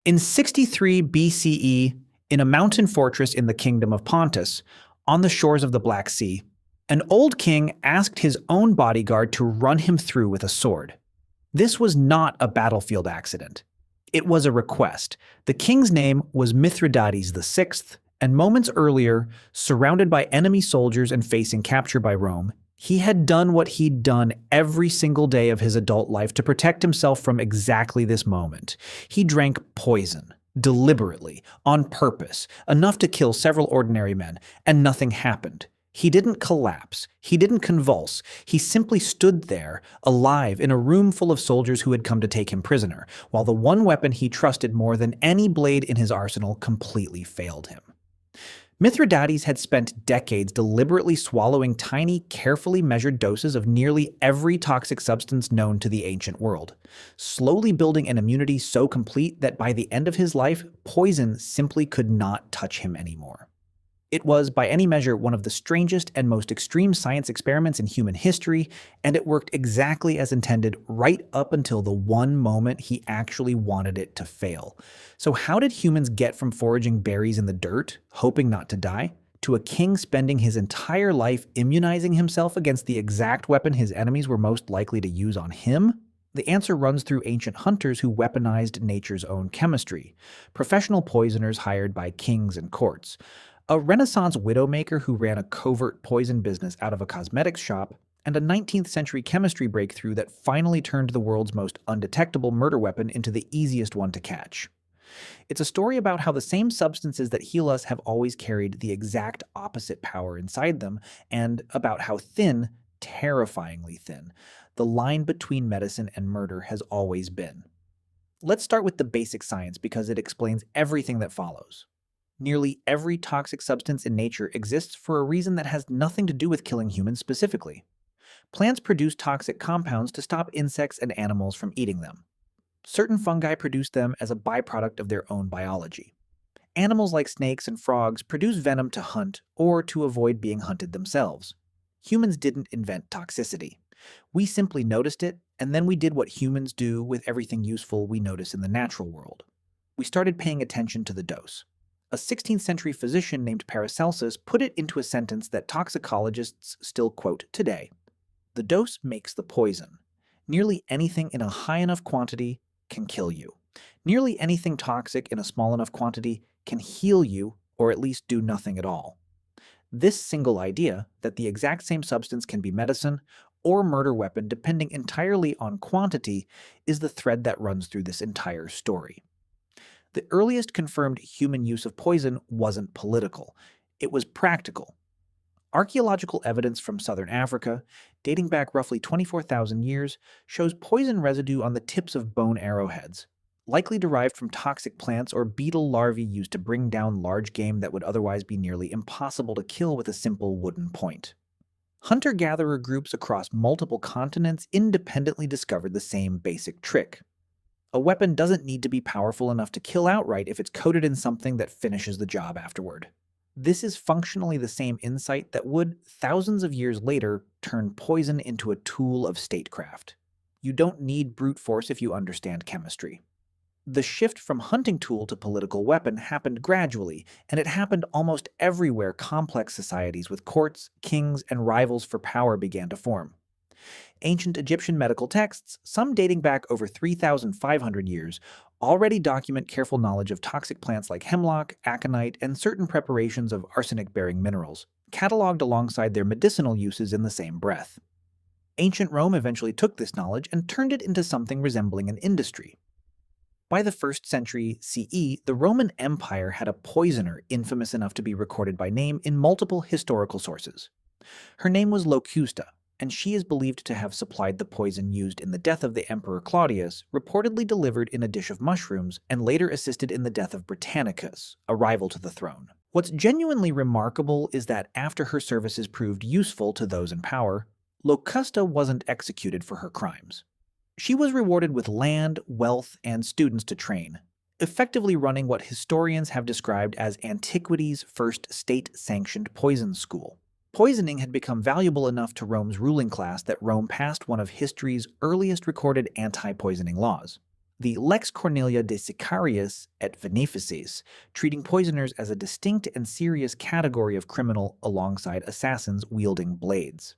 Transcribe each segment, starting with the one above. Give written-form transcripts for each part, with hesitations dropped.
In 63 BCE, in a mountain fortress in the kingdom of Pontus, on the shores of the Black Sea, an old king asked his own bodyguard to run him through with a sword. This was not a battlefield accident. It was a request. The king's name was Mithridates VI, and moments earlier, surrounded by enemy soldiers and facing capture by Rome, he had done what he'd done every single day of his adult life to protect himself from exactly this moment. He drank poison, deliberately, on purpose, enough to kill several ordinary men, and nothing happened. He didn't collapse. He didn't convulse. He simply stood there, alive, in a room full of soldiers who had come to take him prisoner, while the one weapon he trusted more than any blade in his arsenal completely failed him. Mithridates had spent decades deliberately swallowing tiny, carefully measured doses of nearly every toxic substance known to the ancient world, slowly building an immunity so complete that by the end of his life, poison simply could not touch him anymore. It was, by any measure, one of the strangest and most extreme science experiments in human history, and it worked exactly as intended right up until the one moment he actually wanted it to fail. So how did humans get from foraging berries in the dirt, hoping not to die, to a king spending his entire life immunizing himself against the exact weapon his enemies were most likely to use on him? The answer runs through ancient hunters who weaponized nature's own chemistry, professional poisoners hired by kings and courts, a Renaissance widowmaker who ran a covert poison business out of a cosmetics shop, and a 19th century chemistry breakthrough that finally turned the world's most undetectable murder weapon into the easiest one to catch. It's a story about how the same substances that heal us have always carried the exact opposite power inside them, and about how thin, terrifyingly thin, the line between medicine and murder has always been. Let's start with the basic science because it explains everything that follows. Nearly every toxic substance in nature exists for a reason that has nothing to do with killing humans specifically. Plants produce toxic compounds to stop insects and animals from eating them. Certain fungi produce them as a byproduct of their own biology. Animals like snakes and frogs produce venom to hunt or to avoid being hunted themselves. Humans didn't invent toxicity. We simply noticed it, and then we did what humans do with everything useful we notice in the natural world. We started paying attention to the dose. A 16th century physician named Paracelsus put it into a sentence that toxicologists still quote today. The dose makes the poison. Nearly anything in a high enough quantity can kill you. Nearly anything toxic in a small enough quantity can heal you or at least do nothing at all. This single idea, that the exact same substance can be medicine or murder weapon depending entirely on quantity, is the thread that runs through this entire story. The earliest confirmed human use of poison wasn't political. It was practical. Archaeological evidence from southern Africa, dating back roughly 24,000 years, shows poison residue on the tips of bone arrowheads, likely derived from toxic plants or beetle larvae used to bring down large game that would otherwise be nearly impossible to kill with a simple wooden point. Hunter-gatherer groups across multiple continents independently discovered the same basic trick. A weapon doesn't need to be powerful enough to kill outright if it's coated in something that finishes the job afterward. This is functionally the same insight that would, thousands of years later, turn poison into a tool of statecraft. You don't need brute force if you understand chemistry. The shift from hunting tool to political weapon happened gradually, and it happened almost everywhere complex societies with courts, kings, and rivals for power began to form. Ancient Egyptian medical texts, some dating back over 3,500 years, already document careful knowledge of toxic plants like hemlock, aconite, and certain preparations of arsenic-bearing minerals, cataloged alongside their medicinal uses in the same breath. Ancient Rome eventually took this knowledge and turned it into something resembling an industry. By the 1st century CE, the Roman Empire had a poisoner infamous enough to be recorded by name in multiple historical sources. Her name was Locusta, and she is believed to have supplied the poison used in the death of the Emperor Claudius, reportedly delivered in a dish of mushrooms, and later assisted in the death of Britannicus, a rival to the throne. What's genuinely remarkable is that after her services proved useful to those in power, Locusta wasn't executed for her crimes. She was rewarded with land, wealth, and students to train, effectively running what historians have described as antiquity's first state-sanctioned poison school. Poisoning had become valuable enough to Rome's ruling class that Rome passed one of history's earliest recorded anti-poisoning laws. the Lex Cornelia de Sicarius et Veneficis, treating poisoners as a distinct and serious category of criminal alongside assassins wielding blades.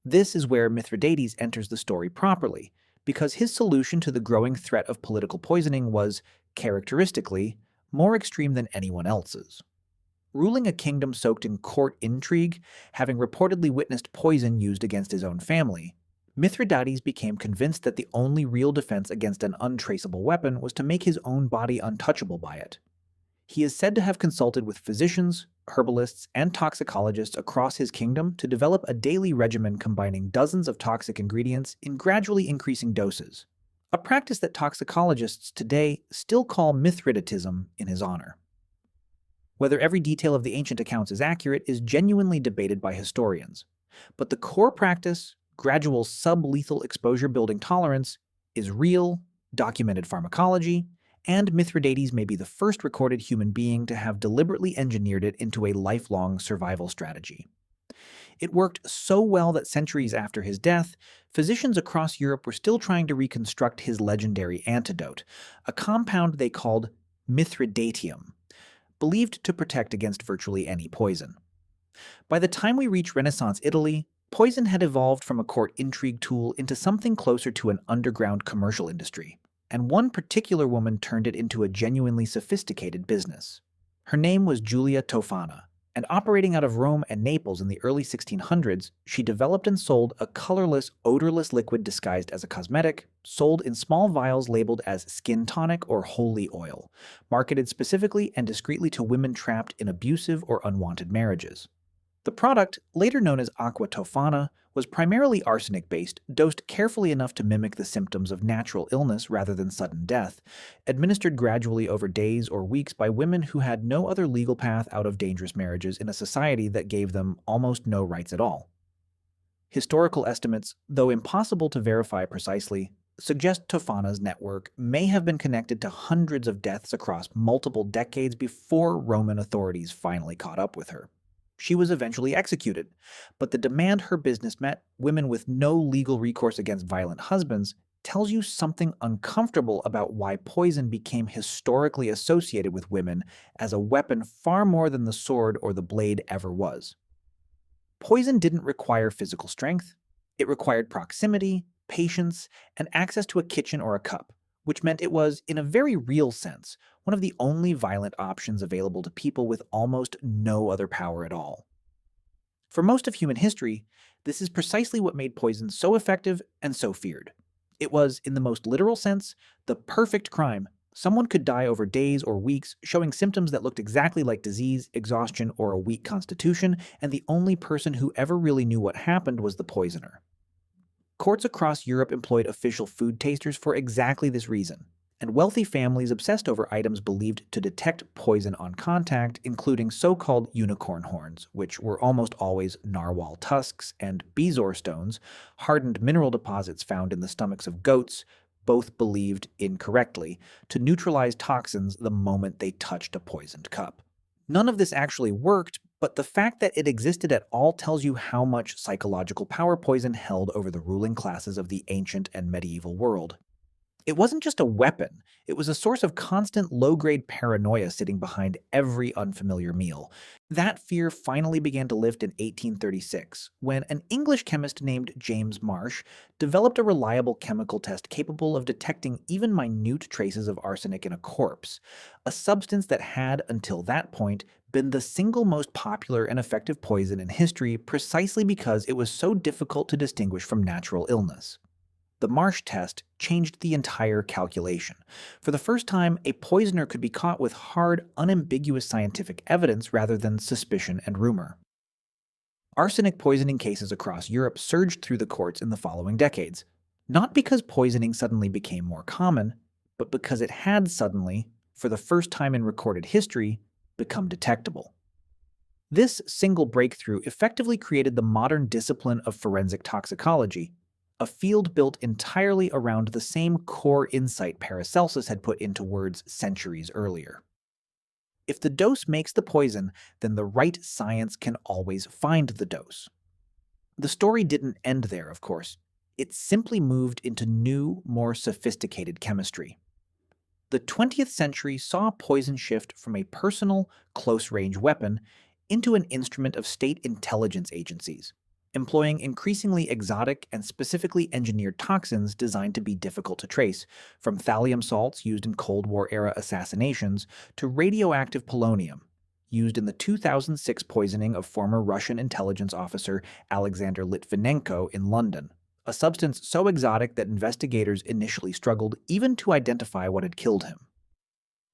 This is where Mithridates enters the story properly, because his solution to the growing threat of political poisoning was, characteristically, more extreme than anyone else's. Ruling a kingdom soaked in court intrigue, having reportedly witnessed poison used against his own family, Mithridates became convinced that the only real defense against an untraceable weapon was to make his own body untouchable by it. He is said to have consulted with physicians, herbalists, and toxicologists across his kingdom to develop a daily regimen combining dozens of toxic ingredients in gradually increasing doses, a practice that toxicologists today still call Mithridatism in his honor. Whether every detail of the ancient accounts is accurate is genuinely debated by historians, but the core practice, gradual sublethal exposure building tolerance, is real, documented pharmacology, and Mithridates may be the first recorded human being to have deliberately engineered it into a lifelong survival strategy. It worked so well that centuries after his death, physicians across Europe were still trying to reconstruct his legendary antidote, a compound they called Mithridatium, believed to protect against virtually any poison. By the time we reach Renaissance Italy, poison had evolved from a court intrigue tool into something closer to an underground commercial industry, and one particular woman turned it into a genuinely sophisticated business. Her name was Giulia Tofana, and operating out of Rome and Naples in the early 1600s, she developed and sold a colorless, odorless liquid disguised as a cosmetic, sold in small vials labeled as skin tonic or holy oil, marketed specifically and discreetly to women trapped in abusive or unwanted marriages. The product, later known as aqua tofana, was primarily arsenic-based, dosed carefully enough to mimic the symptoms of natural illness rather than sudden death, administered gradually over days or weeks by women who had no other legal path out of dangerous marriages in a society that gave them almost no rights at all. Historical estimates, though impossible to verify precisely, suggest Tofana's network may have been connected to hundreds of deaths across multiple decades before Roman authorities finally caught up with her. She was eventually executed, but the demand her business met, women with no legal recourse against violent husbands, tells you something uncomfortable about why poison became historically associated with women as a weapon far more than the sword or the blade ever was. Poison didn't require physical strength. It required proximity, patience, and access to a kitchen or a cup, which meant it was, in a very real sense, one of the only violent options available to people with almost no other power at all. For most of human history, this is precisely what made poison so effective and so feared. It was, in the most literal sense, the perfect crime. Someone could die over days or weeks, showing symptoms that looked exactly like disease, exhaustion, or a weak constitution, and the only person who ever really knew what happened was the poisoner. Courts across Europe employed official food tasters for exactly this reason, and wealthy families obsessed over items believed to detect poison on contact, including so-called unicorn horns, which were almost always narwhal tusks, and bezoar stones, hardened mineral deposits found in the stomachs of goats, both believed incorrectly, to neutralize toxins the moment they touched a poisoned cup. None of this actually worked, but the fact that it existed at all tells you how much psychological power poison held over the ruling classes of the ancient and medieval world. It wasn't just a weapon, it was a source of constant low-grade paranoia sitting behind every unfamiliar meal. That fear finally began to lift in 1836, when an English chemist named James Marsh developed a reliable chemical test capable of detecting even minute traces of arsenic in a corpse, a substance that had, until that point, been the single most popular and effective poison in history precisely because it was so difficult to distinguish from natural illness. The Marsh test changed the entire calculation. For the first time, a poisoner could be caught with hard, unambiguous scientific evidence rather than suspicion and rumor. Arsenic poisoning cases across Europe surged through the courts in the following decades, not because poisoning suddenly became more common, but because it had suddenly, for the first time in recorded history, become detectable. This single breakthrough effectively created the modern discipline of forensic toxicology, a field built entirely around the same core insight Paracelsus had put into words centuries earlier. If the dose makes the poison, then the right science can always find the dose. The story didn't end there, of course. It simply moved into new, more sophisticated chemistry. The 20th century saw poison shift from a personal, close range weapon into an instrument of state intelligence agencies, employing increasingly exotic and specifically engineered toxins designed to be difficult to trace, from thallium salts used in Cold War era assassinations to radioactive polonium, used in the 2006 poisoning of former Russian intelligence officer Alexander Litvinenko in London, a substance so exotic that investigators initially struggled even to identify what had killed him.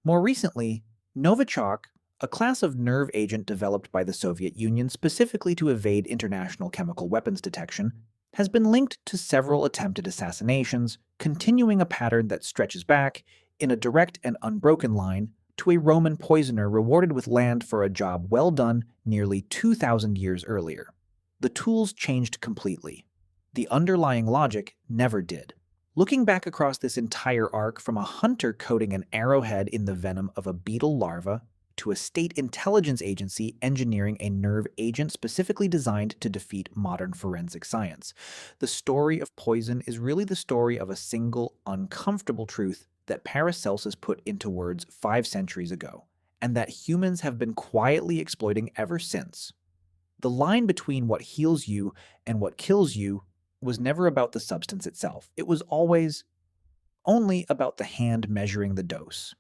More recently, Novichok, a class of nerve agent developed by the Soviet Union specifically to evade international chemical weapons detection, has been linked to several attempted assassinations, continuing a pattern that stretches back, in a direct and unbroken line, to a Roman poisoner rewarded with land for a job well done nearly 2,000 years earlier. The tools changed completely. The underlying logic never did. Looking back across this entire arc, from a hunter coating an arrowhead in the venom of a beetle larva to a state intelligence agency engineering a nerve agent specifically designed to defeat modern forensic science, the story of poison is really the story of a single, uncomfortable truth that Paracelsus put into words 5 centuries ago, and that humans have been quietly exploiting ever since. The line between what heals you and what kills you was never about the substance itself. It was always only about the hand measuring the dose.